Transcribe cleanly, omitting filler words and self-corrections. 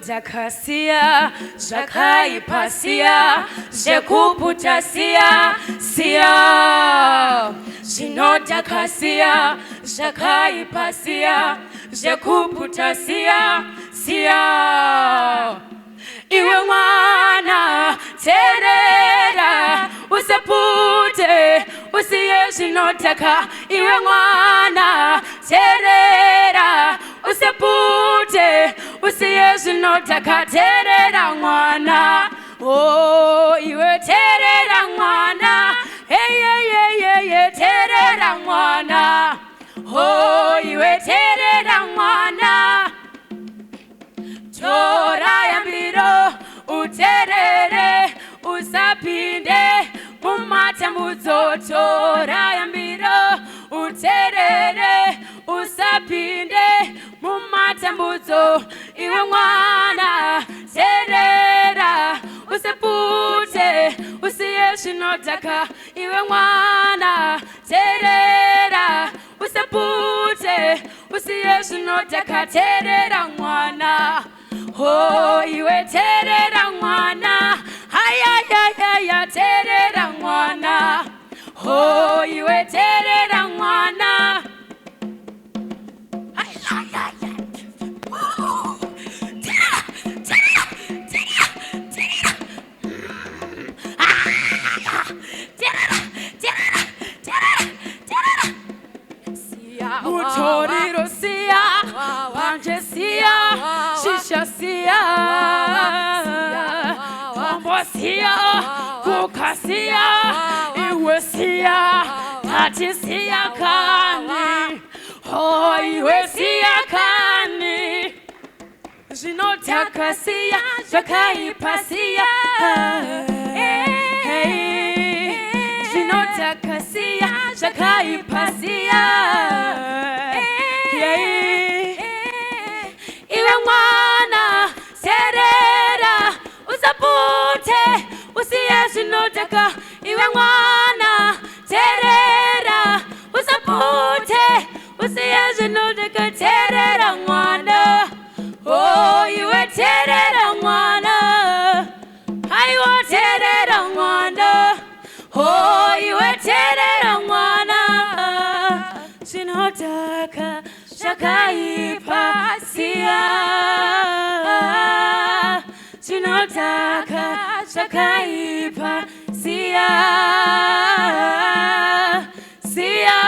Zinodakasia, zakaipasia, zekuputasia, sia. Zinodakasia, zakaipasia, zekuputasia, sia. Iwe mwana terera, usapute, usiye zinodaka. Iwe mwana terera, usapute, usiye zinodaka. Terera mwana, oh, iwe terera mwana. Hey, hey, hey, hey, hey, terera mwana, oh, iwe terera mwana. Tora ya mbiro, uterere, usapinde, mumatambuzo. Tora ya mbiro, uterere, usapinde, mumatambuzo. Iwe mwana terera, usapute, usiye zinodaka. Iwe mwana terera, usapute, usiye zinodaka. Terera mwana, oh, iwe terera mwana. Hayayayaya, terera mwana, oh, iwe terera mwana. Hayayaya, terera, terera, terera, terera. Terera, terera, terera, terera. Sia, utoriro sia, panje sia, shisha sia, pombo sia, kuka sia, iwe sia, tati sia kani, oh, iwe sia kani. Zinodaka sia, zakaipasia, zinodaka sia, zakaipasia. Iwe mwana terera, usapute, usiye zinodaka. Iwe mwana terera, usapute, usiye zinodaka. Terera mwana, oh, iwe terera mwana. Aiwa terera mwana, oh, iwe terera mwana. Zinodaka, zakaipasia, zinodaka, zakaipasia, sia.